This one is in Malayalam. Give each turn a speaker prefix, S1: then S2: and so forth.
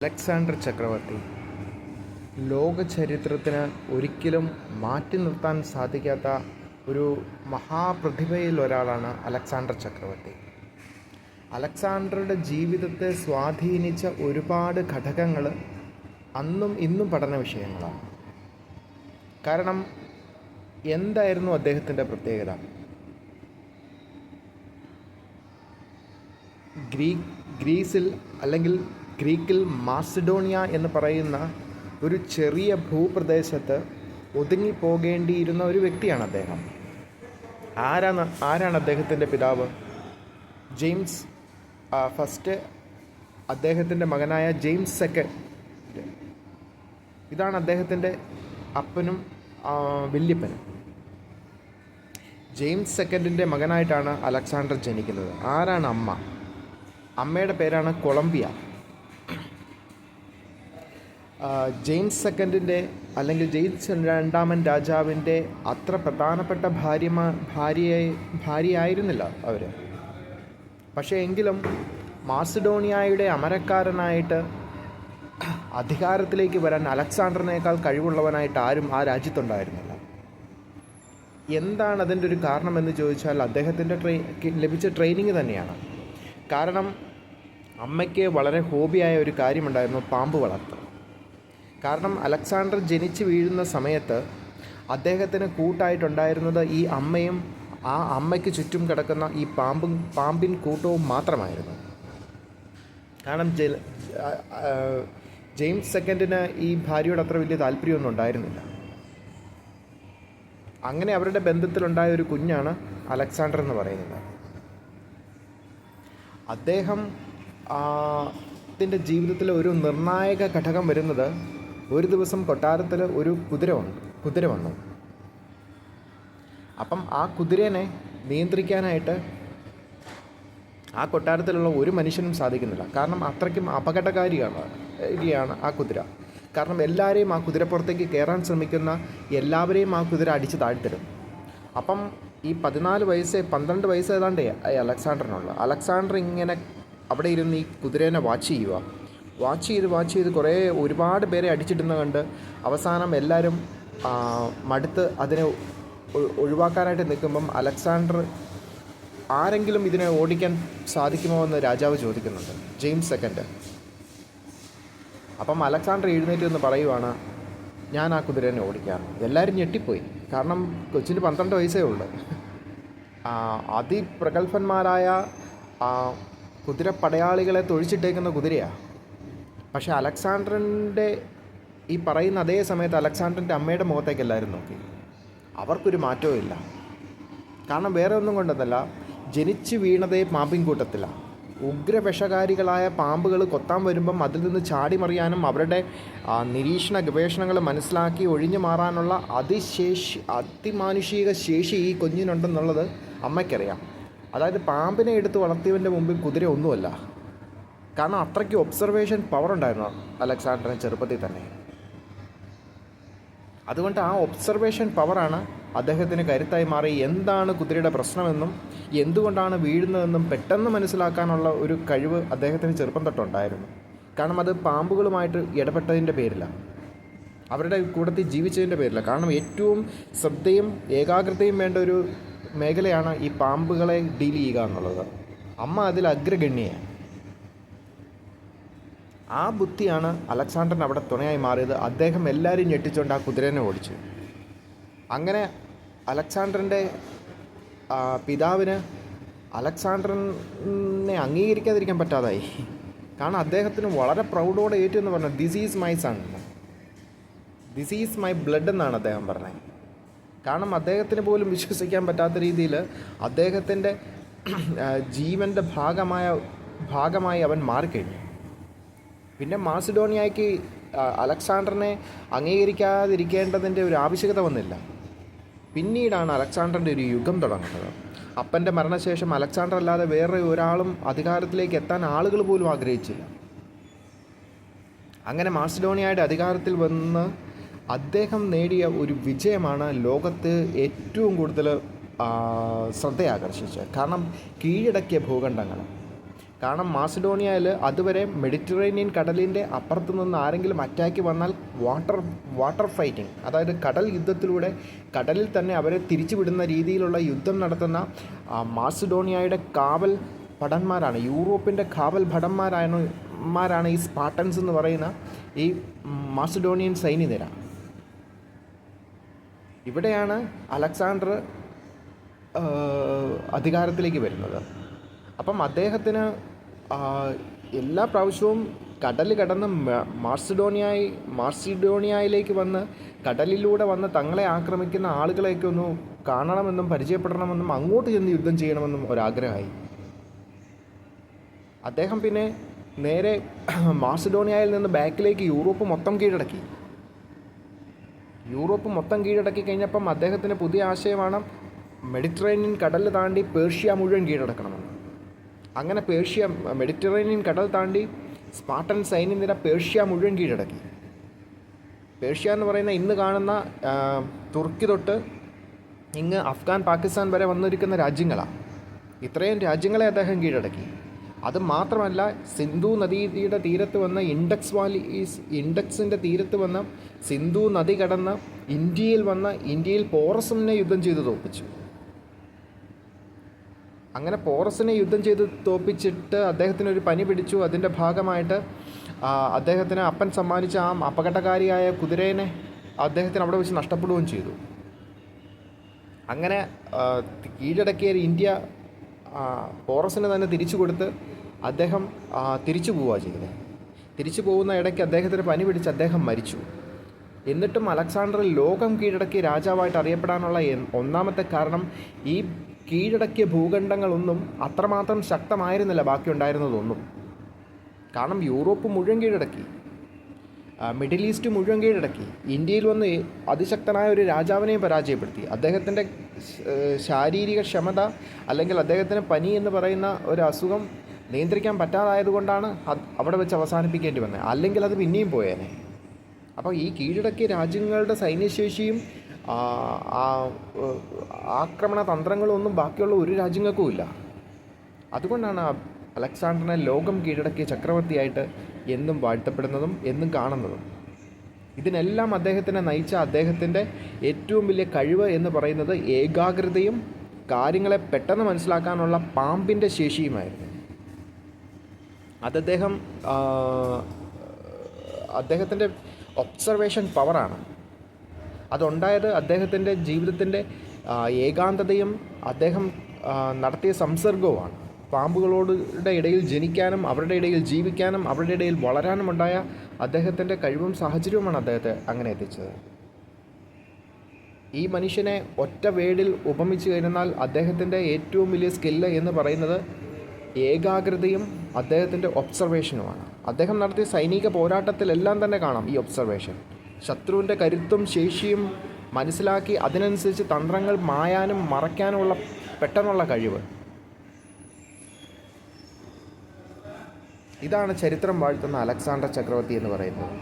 S1: അലക്സാണ്ടർ ചക്രവർത്തി ലോക ചരിത്രത്തിന് ഒരിക്കലും മാറ്റി നിർത്താൻ സാധിക്കാത്ത ഒരു മഹാപ്രതിഭയിൽ ഒരാളാണ് അലക്സാണ്ടർ ചക്രവർത്തി. അലക്സാണ്ടറുടെ ജീവിതത്തെ സ്വാധീനിച്ച ഒരുപാട് ഘടകങ്ങൾ അന്നും ഇന്നും പഠന വിഷയങ്ങളാണ്. കാരണം എന്തായിരുന്നു അദ്ദേഹത്തിൻ്റെ പ്രത്യേകത? ഗ്രീസിൽ അല്ലെങ്കിൽ ഗ്രീക്കിൽ മാസിഡോണിയ എന്ന് പറയുന്ന ഒരു ചെറിയ ഭൂപ്രദേശത്ത് ഒതുങ്ങിപ്പോകേണ്ടിയിരുന്ന ഒരു വ്യക്തിയാണ് അദ്ദേഹം. ആരാണ് അദ്ദേഹത്തിൻ്റെ പിതാവ്? ജെയിംസ് ഫസ്റ്റ്, അദ്ദേഹത്തിൻ്റെ മകനായ ജെയിംസ് സെക്കൻഡ്. ഇതാണ് അദ്ദേഹത്തിൻ്റെ അപ്പനും വല്യപ്പനും. ജെയിംസ് സെക്കൻഡിൻ്റെ മകനായിട്ടാണ് അലക്സാണ്ടർ ജനിക്കുന്നത്. ആരാണ് അമ്മ? അമ്മയുടെ പേരാണ് കൊളംബിയ. ജെയിംസ് സെക്കൻഡിൻ്റെ അല്ലെങ്കിൽ ജെയിംസ് രണ്ടാമൻ രാജാവിൻ്റെ അത്ര പ്രധാനപ്പെട്ട ഭാര്യയായിരുന്നില്ല അവർ. പക്ഷേ എങ്കിലും മാസിഡോണിയയുടെ അമരക്കാരനായിട്ട് അധികാരത്തിലേക്ക് വരാൻ അലക്സാണ്ടറിനേക്കാൾ കഴിവുള്ളവനായിട്ട് ആരും ആ രാജ്യത്തുണ്ടായിരുന്നില്ല. എന്താണ് അതിൻ്റെ ഒരു കാരണമെന്ന് ചോദിച്ചാൽ അദ്ദേഹത്തിൻ്റെ ലഭിച്ച ട്രെയിനിങ് തന്നെയാണ്. കാരണം അമ്മയ്ക്ക് വളരെ ഹോബിയായ ഒരു കാര്യമുണ്ടായിരുന്നു, പാമ്പ് വളർത്തൽ. കാരണം അലക്സാണ്ടർ ജനിച്ച് വീഴുന്ന സമയത്ത് അദ്ദേഹത്തിന് കൂട്ടായിട്ടുണ്ടായിരുന്നത് ഈ അമ്മയും ആ അമ്മയ്ക്ക് ചുറ്റും കിടക്കുന്ന ഈ പാമ്പിൻ കൂട്ടവും മാത്രമായിരുന്നു. കാരണം ജെയിംസ് സെക്കൻഡിന് ഈ ഭാര്യയോട് അത്ര വലിയ താല്പര്യമൊന്നും ഉണ്ടായിരുന്നില്ല. അങ്ങനെ അവരുടെ ബന്ധത്തിലുണ്ടായ ഒരു കുഞ്ഞാണ് അലക്സാണ്ടർ എന്ന് പറയുന്നത്. അദ്ദേഹം ത്തിൻ്റെ ജീവിതത്തിൽ ഒരു നിർണായക ഘടകം വരുന്നത്, ഒരു ദിവസം കൊട്ടാരത്തിൽ ഒരു കുതിര വന്നു. അപ്പം ആ കുതിരേനെ നിയന്ത്രിക്കാനായിട്ട് ആ കൊട്ടാരത്തിലുള്ള ഒരു മനുഷ്യനും സാധിക്കുന്നില്ല. കാരണം അത്രയ്ക്കും അപകടകാരിയാണ് ആ കുതിര. കാരണം എല്ലാവരെയും ആ കുതിരപ്പുറത്തേക്ക് കയറാൻ ശ്രമിക്കുന്ന എല്ലാവരെയും ആ കുതിര അടിച്ച് താഴ്ത്തിടും. അപ്പം ഈ 12 വയസ്സ് ഏതാണ്ടേ അലക്സാണ്ടറിനുള്ള. അലക്സാണ്ടർ ഇങ്ങനെ അവിടെ ഇരുന്ന് ഈ കുതിരേനെ വാച്ച് ചെയ്ത് ഒരുപാട് പേരെ അടിച്ചിടുന്ന കണ്ട് അവസാനം എല്ലാവരും മടുത്ത് അതിനെ ഒഴിവാക്കാനായിട്ട് നിൽക്കുമ്പം അലക്സാണ്ടർ ആരെങ്കിലും ഇതിനെ ഓടിക്കാൻ സാധിക്കുമോ എന്ന് രാജാവ് ചോദിക്കുന്നുണ്ട്, ജെയിംസ് സെക്കൻഡ്. അപ്പം അലക്സാണ്ടർ എഴുന്നേറ്റ് എന്ന് പറയുവാണ്, ഞാൻ ആ കുതിരേനെ ഓടിക്കാം. എല്ലാവരും ഞെട്ടിപ്പോയി. കാരണം കൊച്ചിന് 12 വയസ്സേ ഉള്ളൂ. അതിപ്രഗത്ഭന്മാരായ കുതിര പടയാളികളെ തൊഴിച്ചിട്ടേക്കുന്ന കുതിരയാണ്. പക്ഷേ അലക്സാണ്ടറിൻ്റെ ഈ പറയുന്ന അതേ സമയത്ത് അലക്സാണ്ടറിൻ്റെ അമ്മയുടെ മുഖത്തേക്ക് എല്ലാവരും നോക്കി. അവർക്കൊരു മാറ്റവും ഇല്ല. കാരണം വേറെ ഒന്നും കൊണ്ടതല്ല, ജനിച്ച് വീണതേ പാമ്പിൻ കൂട്ടത്തിലാണ്. ഉഗ്രവിഷകാരികളായ പാമ്പുകൾ കൊത്താൻ വരുമ്പം അതിൽ നിന്ന് ചാടി മറിയാനും അവരുടെ നിരീക്ഷണ ഗവേഷണങ്ങൾ മനസ്സിലാക്കി ഒഴിഞ്ഞു മാറാനുള്ള അതിമാനുഷിക ശേഷി ഈ കുഞ്ഞിനുണ്ടെന്നുള്ളത് അമ്മയ്ക്കറിയാം. അതായത് പാമ്പിനെ എടുത്ത് വളർത്തിയവൻ്റെ മുമ്പിൽ കുതിര ഒന്നുമല്ല. കാരണം അത്രയ്ക്ക് ഒബ്സർവേഷൻ പവർ ഉണ്ടായിരുന്നു അലക്സാണ്ടറിന് ചെറുപ്പത്തിൽ തന്നെ. അതുകൊണ്ട് ആ ഒബ്സർവേഷൻ പവറാണ് അദ്ദേഹത്തിന് കരുത്തായി മാറി. എന്താണ് കുതിരയുടെ പ്രശ്നമെന്നും എന്തുകൊണ്ടാണ് വീഴുന്നതെന്നും പെട്ടെന്ന് മനസ്സിലാക്കാനുള്ള ഒരു കഴിവ് അദ്ദേഹത്തിന് ചെറുപ്പം തൊട്ടുണ്ടായിരുന്നു. കാരണം അത് പാമ്പുകളുമായിട്ട് ഇടപെട്ടതിൻ്റെ പേരിലാണ്, അവരുടെ കൂട്ടത്തിൽ ജീവിച്ചതിൻ്റെ പേരിലാണ്. കാരണം ഏറ്റവും ശ്രദ്ധയും ഏകാഗ്രതയും വേണ്ട ഒരു മേഖലയാണ് ഈ പാമ്പുകളെ ഡീൽ ചെയ്യുക എന്നുള്ളത്. അമ്മ അതിൽ അഗ്രഗണ്യാണ്. ആ ബുദ്ധിയാണ് അലക്സാണ്ടറിന് അവിടെ തുണയായി മാറിയത്. അദ്ദേഹം എല്ലാവരും ഞെട്ടിച്ചുകൊണ്ട് ആ കുതിരേനെ ഓടിച്ചു. അങ്ങനെ അലക്സാണ്ടറിൻ്റെ പിതാവിന് അലക്സാണ്ടറിനെ അംഗീകരിക്കാതിരിക്കാൻ പറ്റാതായി. കാരണം അദ്ദേഹത്തിന് വളരെ പ്രൗഡോടെ ഏറ്റെന്ന് പറഞ്ഞത്, this is my son, this is my blood എന്നാണ് അദ്ദേഹം പറഞ്ഞത്. കാരണം അദ്ദേഹത്തിന് പോലും വിശ്വസിക്കാൻ പറ്റാത്ത രീതിയിൽ അദ്ദേഹത്തിൻ്റെ ജീവൻ്റെ ഭാഗമായി അവൻ മാറിക്കഴിഞ്ഞു. പിന്നെ മാസിഡോണിയയ്ക്ക് അലക്സാണ്ടറിനെ അംഗീകരിക്കാതിരിക്കേണ്ടതിൻ്റെ ഒരു ആവശ്യകത വന്നില്ല. പിന്നീടാണ് അലക്സാണ്ടറിൻ്റെ ഒരു യുഗം തുടങ്ങുന്നത്. അപ്പൻ്റെ മരണശേഷം അലക്സാണ്ടർ അല്ലാതെ വേറെ ഒരാളും അധികാരത്തിലേക്ക് എത്താൻ ആളുകൾ പോലും ആഗ്രഹിച്ചില്ല. അങ്ങനെ മാസിഡോണിയയുടെ അധികാരത്തിൽ വന്ന് അദ്ദേഹം നേടിയ ഒരു വിജയമാണ് ലോകത്ത് ഏറ്റവും കൂടുതൽ ശ്രദ്ധയാകർഷിച്ചത്. കാരണം കീഴടക്കിയ ഭൂഖണ്ഡങ്ങൾ, കാരണം മാസിഡോണിയയിൽ അതുവരെ മെഡിറ്ററേനിയൻ കടലിൻ്റെ അപ്പുറത്ത് നിന്ന് ആരെങ്കിലും അറ്റാക്ക് വന്നാൽ വാട്ടർ ഫൈറ്റിംഗ്, അതായത് കടൽ യുദ്ധത്തിലൂടെ കടലിൽ തന്നെ അവരെ തിരിച്ചുവിടുന്ന രീതിയിലുള്ള യുദ്ധം നടത്തുന്ന മാസിഡോണിയയുടെ കാവൽ ഭടന്മാരാണ്, യൂറോപ്പിൻ്റെ കാവൽ ഭടന്മാരാണ് ഈ സ്പാർട്ടൻസ് എന്ന് പറയുന്ന ഈ മാസിഡോണിയൻ സൈന്യനിര. ഇവിടെയാണ് അലക്സാണ്ടർ അധികാരത്തിലേക്ക് വരുന്നത്. അപ്പം അദ്ദേഹത്തിന് എല്ലാ പ്രാവശ്യവും കടൽ കടന്ന് മാസിഡോണിയയിലേക്ക് വന്ന് കടലിലൂടെ വന്ന് തങ്ങളെ ആക്രമിക്കുന്ന ആളുകളെയൊക്കെ ഒന്ന് കാണണമെന്നും പരിചയപ്പെടണമെന്നും അങ്ങോട്ട് ചെന്ന് യുദ്ധം ചെയ്യണമെന്നും ഒരാഗ്രഹമായി. അദ്ദേഹം പിന്നെ നേരെ മാസിഡോണിയയിൽ നിന്ന് ബാക്കിലേക്ക് യൂറോപ്പ് മൊത്തം കീഴടക്കി കഴിഞ്ഞപ്പം അദ്ദേഹത്തിന് പുതിയ ആശയമാണ് മെഡിറ്ററേനിയൻ കടൽ താണ്ടി പേർഷ്യ മുഴുവൻ കീഴടക്കണമെന്ന്. അങ്ങനെ മെഡിറ്ററേനിയൻ കടൽ താണ്ടി സ്പാർട്ടൻ സൈന്യനിര പേർഷ്യ മുഴുവൻ കീഴടക്കി. പേർഷ്യ എന്ന് പറയുന്ന ഇന്ന് കാണുന്ന തുർക്കി തൊട്ട് ഇങ്ങ് അഫ്ഗാൻ, പാകിസ്ഥാൻ വരെ വന്നിരിക്കുന്ന രാജ്യങ്ങളാണ്. ഇത്രയും രാജ്യങ്ങളെ അദ്ദേഹം കീഴടക്കി. അത് മാത്രമല്ല, സിന്ധു നദിയുടെ തീരത്ത് വന്ന് ഇൻഡക്സിൻ്റെ തീരത്ത് വന്ന് സിന്ധു നദി കടന്ന് ഇന്ത്യയിൽ പോറസിനെ യുദ്ധം ചെയ്ത് തോൽപ്പിച്ചു. അങ്ങനെ പോറസിനെ യുദ്ധം ചെയ്ത് തോൽപ്പിച്ചിട്ട് അദ്ദേഹത്തിനൊരു പനി പിടിച്ചു. അതിൻ്റെ ഭാഗമായിട്ട് അദ്ദേഹത്തിന് അപ്പൻ സമ്മാനിച്ച ആ അപകടകാരിയായ കുതിരേനെ അദ്ദേഹത്തിന് അവിടെ വെച്ച് നഷ്ടപ്പെടുകയും ചെയ്തു. അങ്ങനെ കീഴടക്കിയ ഇന്ത്യ പോറസിന് തന്നെ തിരിച്ചു കൊടുത്ത് അദ്ദേഹം തിരിച്ചു പോവുക ചെയ്തത്. തിരിച്ചു പോകുന്ന ഇടയ്ക്ക് അദ്ദേഹത്തിന് പനി പിടിച്ച് അദ്ദേഹം മരിച്ചു. എന്നിട്ടും അലക്സാണ്ടർ ലോകം കീഴടക്കിയ രാജാവായിട്ട് അറിയപ്പെടാനുള്ള ഒന്നാമത്തെ കാരണം ഈ കീഴടക്കിയ ഭൂഖണ്ഡങ്ങളൊന്നും അത്രമാത്രം ശക്തമായിരുന്നില്ല ബാക്കിയുണ്ടായിരുന്നതൊന്നും. കാരണം യൂറോപ്പ് മുഴുവൻ കീഴടക്കി, മിഡിൽ ഈസ്റ്റ് മുഴുവൻ കീഴടക്കി, ഇന്ത്യയിൽ വന്ന് അതിശക്തനായ ഒരു രാജാവിനെയും പരാജയപ്പെടുത്തി. അദ്ദേഹത്തിൻ്റെ ശാരീരിക ക്ഷമത അല്ലെങ്കിൽ അദ്ദേഹത്തിന് പനി എന്ന് പറയുന്ന ഒരു അസുഖം നിയന്ത്രിക്കാൻ പറ്റാതായതുകൊണ്ടാണ് അവിടെ വെച്ച് അവസാനിപ്പിക്കേണ്ടി വന്നത്. അല്ലെങ്കിൽ അത് പിന്നെയും പോയേനെ. അപ്പോൾ ഈ കീഴടക്കിയ രാജ്യങ്ങളുടെ സൈന്യശേഷിയും ആക്രമണ തന്ത്രങ്ങളൊന്നും ബാക്കിയുള്ള ഒരു രാജ്യങ്ങൾക്കും ഇല്ല. അതുകൊണ്ടാണ് അലക്സാണ്ടറിനെ ലോകം കീഴടക്കിയ ചക്രവർത്തിയായിട്ട് എന്നും വാഴ്ത്തപ്പെടുന്നതും എന്നും കാണുന്നതും. ഇതിനെല്ലാം അദ്ദേഹത്തിനെ നയിച്ച അദ്ദേഹത്തിൻ്റെ ഏറ്റവും വലിയ കഴിവ് എന്ന് പറയുന്നത് ഏകാഗ്രതയും കാര്യങ്ങളെ പെട്ടെന്ന് മനസ്സിലാക്കാനുള്ള പാമ്പിൻ്റെ ശേഷിയുമായിരുന്നു. അത് അദ്ദേഹത്തിൻ്റെ ഒബ്സർവേഷൻ പവറാണ്. അതുണ്ടായത് അദ്ദേഹത്തിൻ്റെ ജീവിതത്തിൻ്റെ ഏകാന്തതയും അദ്ദേഹം നടത്തിയ സംസർഗവുമാണ്. പാമ്പുകളുടെ ഇടയിൽ ജനിക്കാനും അവരുടെ ഇടയിൽ ജീവിക്കാനും അവരുടെ ഇടയിൽ വളരാനുമുണ്ടായ അദ്ദേഹത്തിൻ്റെ കഴിവും സാഹചര്യവുമാണ് അദ്ദേഹത്തെ അങ്ങനെ എത്തിച്ചത്. ഈ മനുഷ്യനെ ഒറ്റ വേർഡിൽ ഉപമിച്ച് കഴിഞ്ഞാൽ അദ്ദേഹത്തിൻ്റെ ഏറ്റവും വലിയ സ്കില്ല് എന്ന് പറയുന്നത് ഏകാഗ്രതയും അദ്ദേഹത്തിൻ്റെ ഒബ്സർവേഷനുമാണ്. അദ്ദേഹം നടത്തിയ സൈനിക പോരാട്ടത്തിലെല്ലാം തന്നെ കാണാം ഈ ഒബ്സർവേഷൻ. ശത്രുവിൻ്റെ കരുത്തും ശേഷിയും മനസ്സിലാക്കി അതിനനുസരിച്ച് തന്ത്രങ്ങൾ മായാനും മറയ്ക്കാനുമുള്ള പെട്ടെന്നുള്ള കഴിവ്. ഇതാണ് ചരിത്രം വാഴ്ത്തുന്ന അലക്സാണ്ടർ ചക്രവർത്തി എന്ന് പറയുന്നത്.